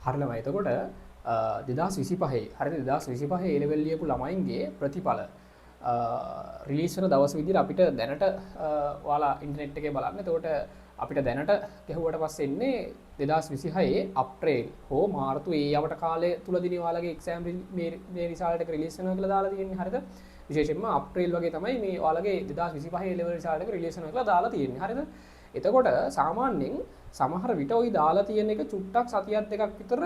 හරි ළමයි. එතකොට 2025 හරිද 2025 A level ලියපු ළමයින්ගේ ප්‍රතිඵල රිලීස් වෙන දවස් විදිහට අපිට දැනට ඔයාලා ඉන්ටර්නෙට් එකේ බලන්න. එතකොට අපිට දැනට ගැහුවට පස්සේ එන්නේ 2026 අප්‍රේල් හෝ මාර්තු ඒ යවට කාලය තුලදී ඔයාලගේ එක්සෑම් මේ රිසල්ට් එක රිලීස් වෙනවා කියලා දාලා තියෙන්නේ. හරිද? විශේෂයෙන්ම අප්‍රේල් වගේ තමයි මේ ඔයාලගේ 2025 A level රිසල්ට් එක රිලීස් වෙනවා කියලා දාලා තියෙන්නේ. හරිද? එතකොට සාමාන්‍යයෙන් සමහර විට ওই දාලා තියෙන එක චුට්ටක් සතියක් දෙකක් විතර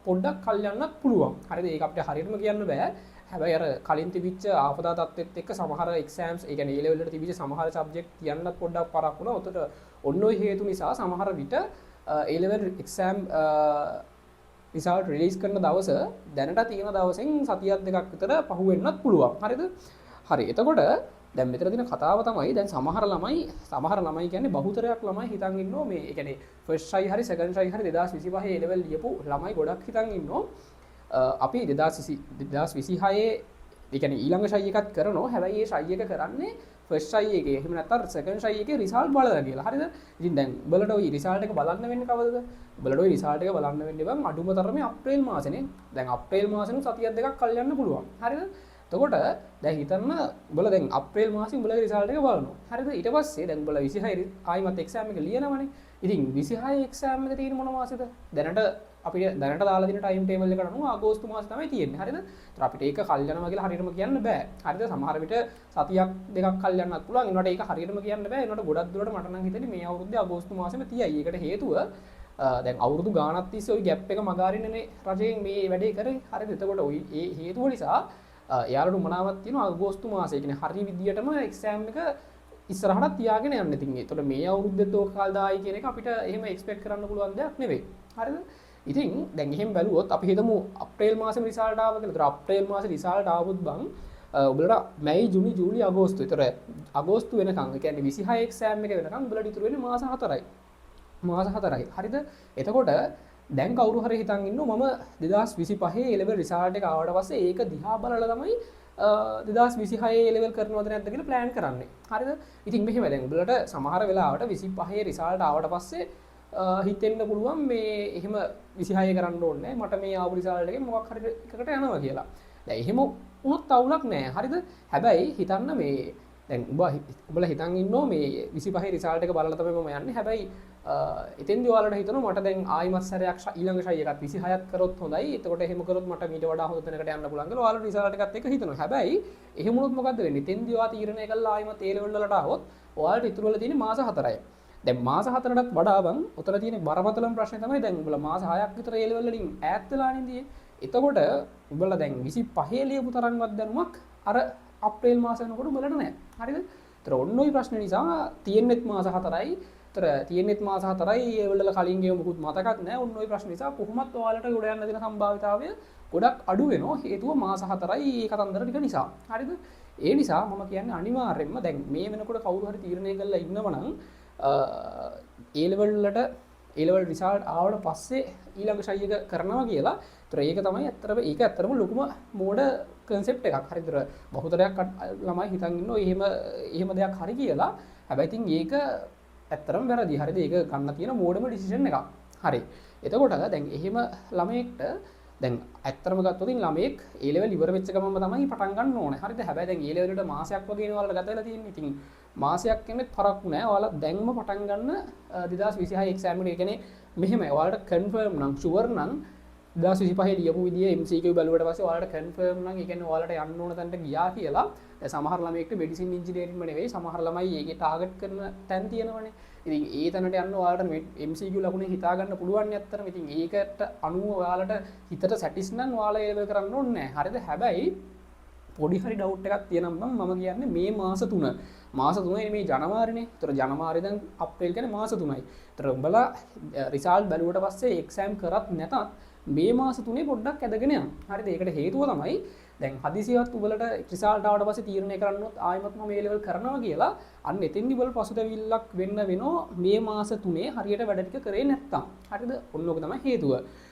පොඩ්ඩක් කල් යන්නත් පුළුවන්. හරිද? ඒක අපිට හරියටම කියන්න බෑ. හැබැයි අර කලින් තිබිච්ච ආපදා තත්ත්වෙත් එක්ක සමහර එක්සෑම්ස් ඒ කියන්නේ A level වලට තිබිච්ච සමහර සබ්ජෙක්ට් කියන්නත් පොඩ්ඩක් පරක් වුණා. උතට ඔන්න ඔය හේතු නිසා සමහර විට A level exam result release කරන දවස දැනට තියෙන දවසෙන් සතියක් දෙකක් විතර පහු වෙන්නත් පුළුවන්. හරිද? හරි. එතකොට දැන් මෙතන දින කතාව තමයි දැන් සමහර ළමයි කියන්නේ බහුතරයක් ළමයි හිතන් ඉන්නෝ මේ ඒ කියන්නේ ෆස්ට් ට්‍රයි හරි සෙකන්ඩ් ට්‍රයි හරි 2025 A level ලියපු ළමයි ගොඩක් හිතන් ඉන්නෝ අපි 2026 ඒ කියන්නේ ඊළඟ ට්‍රයි එකක් කරනවා. හැබැයි ඒ ට්‍රයි එක කරන්නේ ෆස්ට් ට්‍රයි එකේ එහෙම නැත්නම් සෙකන්ඩ් ට්‍රයි එකේ රිසල්ට් බලලා කියලා. හරිද? ඉතින් දැන් උඹලට ওই රිසල්ට් එක බලන්න වෙන්නේ කවදද? උඹලට ওই රිසල්ට් එක බලන්න වෙන්නේ බං අඩුම තරමේ අප්‍රේල් මාසෙනේ. දැන් අප්‍රේල් මාසෙනු සතියක් දෙකක් කල් යන්න පුළුවන්. හරිද? එතකොට දැන් හිතන්න උඹලා දැන් අප්‍රේල් මාසෙ උඹලගේ රිසල්ට් එක බලනවා. හරිද? ඊට පස්සේ දැන් උඹලා 26 ආයිමත් එක්සෑම් එක ලියනවනේ. ඉතින් 26 එක්සෑම් එක තියෙන මොන මාසෙද? දැනට අපිට දැනට දාලා දෙන ටයිම් ටේබල් එකට අනුව අගෝස්තු මාසෙ තමයි තියෙන්නේ. හරිද? ඒතර අපිට ඒක කල් යනවා කියලා හරියටම කියන්න බෑ. හරිද? සමහර විට සතියක් දෙකක් කල් යන්නත් පුළුවන්. ඒනට ඒක හරියටම කියන්න බෑ. ඒනට ගොඩක් දුරට මට නම් හිතෙන්නේ මේ අවුරුද්දේ අගෝස්තු මාසෙම තියයි. ඒකට හේතුව දැන් අවුරුදු ගාණක් තිස්සේ ওই ગેප් එක මගහරින්නනේ රජයෙන් මේ වැඩේ කරේ. හරිද? එතකොට ওই ඒ හේතුව නිසා යාළුවෝ මනාවක් තියෙනවා අගෝස්තු මාසයේ. කියන්නේ හරි විදියටම එක්සෑම් එක ඉස්සරහට තියාගෙන යන්න. ඉතින් ඒතකොට මේ අවුරුද්දේ තෝ කාල් දායි කියන එක අපිට එහෙම එක්ස්පෙක්ට් කරන්න පුළුවන් දෙයක් නෙවෙයි. හරිද? ඉතින් දැන් එහෙම බැලුවොත් අපි හිතමු අප්‍රේල් මාසෙම රිසල්ට් ආවා කියලා. ඒතර අප්‍රේල් මාසේ රිසල්ට් ආවොත් බං ඔයාලට මැයි ජූනි ජූලි අගෝස්තු. ඒතර අගෝස්තු වෙනකන් ඒ කියන්නේ 26 එක්සෑම් එක වෙනකන් ඔයාලට ඉතුරු වෙන්නේ මාස 4යි. මාස 4යි. හරිද? එතකොට දැන් කවුරු හරි හිතන් ඉන්නෝ මම 2025 A level රිසල්ට් එක ආවට පස්සේ ඒක දිහා බලලා තමයි 2026 A level කරනවද නැද්ද කියලා ප්ලෑන් කරන්නේ. හරිද? ඉතින් මෙහෙම දැන් උඹලට සමහර වෙලාවට 25 රිසල්ට් ආවට පස්සේ හිතෙන්න පුළුවන් මේ එහෙම 26 කරන්න ඕනේ නැහැ. මට මේ ආපු රිසල්ට් එකෙන් මොකක් හරි එකකට යනවා කියලා. දැන් එහෙම වුණොත් අවුලක් නැහැ. හරිද? හැබැයි හිතන්න මේ දැන් උඹලා හිතන් ඉන්නෝ මේ 25 රිසල්ට් එක බලලා තමයි මම යන්නේ. හැබැයි එතෙන්දී ඔයාලට හිතනවා මට දැන් ආයිමත් සැරයක් ඊළඟ ෂයි එකක් 26ක් කරොත් හොඳයි. එතකොට එහෙම කරොත් මට මීට වඩා හොඳ තැනකට යන්න පුළුවන් කියලා ඔයාලට රිසල්ට් එකත් එක්ක හිතනවා. හැබැයි එහෙම වුණොත් මොකද්ද වෙන්නේ? එතෙන්දී ඔයා තීරණය කළා ආයිමත් A level වලට ආවොත් ඔයාලට ඉතුරු වෙලා තියෙන්නේ මාස 4යි. දැන් මාස 4ටත් වඩා බං උතර තියෙන බරපතලම ප්‍රශ්නේ තමයි දැන් උඹලා මාස 6ක් විතර A level වලින් ඈත් වෙලා ඉඳී. එතකොට උඹලා දැන් 25 ලියපු තරම්වත් දැනුමක් අර අප්‍රේල් මාස වෙනකොට උඹලට නැහැ. හරිද? ඒතර ඔන්න ඔය ප්‍රශ්නේ නිසා තියෙන්නෙත් මාස 4යි. ඒතර තියෙන්නෙත් මාස 4යි. ඒ වල කලින් ගේ මොකුත් මතකත් නැහැ. ඔන්න ඔය ප්‍රශ්නේ නිසා කොහොමත් ඔයාලට ගොඩ යන්න දෙන සම්භාවිතාවය ගොඩක් අඩු වෙනවා. හේතුව මාස 4යි ඒ කතන්දර ටික නිසා. හරිද? ඒ නිසා මම කියන්නේ අනිවාර්යයෙන්ම දැන් මේ වෙනකොට කවුරු හරි තීරණය කරලා ඉන්නවනම් A level වලට A level රිසල්ට් ආවට පස්සේ ඊළඟ ෂයි එක කරනවා කියලා. ඒතර ඒක තමයි ඇත්තටම ලොකුම මෝඩ කන්සෙප්ට් එකක්. හරිද? බහුතරයක් ළමයි හිතන් ඉන්නවා එහෙම දෙයක් හරි කියලා. හැබැයි ඉතින් ඒක ඇත්තටම වැරදි. හරිද? ඒක ගන්න තියෙන මෝඩම ඩිසිෂන් එකක්. හරි. එතකොට දැන් එහෙම ළමයෙක්ට දැන් ඇත්තටම ගත්තොත් ළමයෙක් A level ඉවර වෙච්ච ගමන්ම තමයි පටන් ගන්න ඕනේ. හරිද? හැබැයි දැන් A level වලට මාසයක් වගේ නේ ඔයාලට ගත වෙලා තියෙන්නේ. ඉතින් මාසයක් කෙනෙක් තරක් නෑ. ඔයාලා දැන්ම පටන් ගන්න 2026 එක්සෑම් එක. ඒ කියන්නේ මෙහෙමයි. ඔයාලට කන්ෆර්ම් නම් ෂුවර් නම් 2025 ලියපු විදිය MCQ බලුවට පස්සේ ඔයාලට කන්ෆර්ම් නම් ඒ කියන්නේ ඔයාලට යන්න ඕන තැනට ගියා කියලා. දැන් සමහර ළමයෙක්ට මෙඩිසින් ඉන්ජිනියරින්ග්ම නෙවෙයි සමහර ළමයි ඒකේ ටාගට් කරන තැන් තියෙනවනේ. ඉතින් ඒ තැනට යන්න ඔයාලට MCQ ලකුණේ හිතා ගන්න පුළුවන් නේ අත්‍තරම. ඉතින් ඒකට අනුව ඔයාලට හිතට සැටිස් නම් ඔයාලා ඒ ලෙවල් කරන්න ඕනේ නැහැ. හරිද? හැබැයි පොඩි හරි ඩවුට් එකක් තියෙනවා මම කියන්නේ මේ මාස 3 මේ ජනවාරිනේ. ඒතර ජනවාරි දැන් අප්‍රේල් කියන්නේ මාස 3යි. ඒතර උඹලා රිසල්ට් බැලුවට පස්සේ එක්සෑම් කරත් නැතත් මේ මාස 3 පොඩ්ඩක් ඇදගෙන යන්න. හරිද? ඒකට හේතුව තමයි දැන් හදිසියවත් උඹලට රිසල්ට් ආවට පස්සේ තීරණය කරන්නොත් ආයෙමත් මම මේ ලෙවල් කරනවා කියලා අන්න එතෙන්දි උඹල පසුතැවිල්ලක් වෙන්න වෙනවා මේ මාස 3 හරියට වැඩ ටික කරේ නැත්තම්. හරිද? ඔන්න ඕක තමයි හේතුව.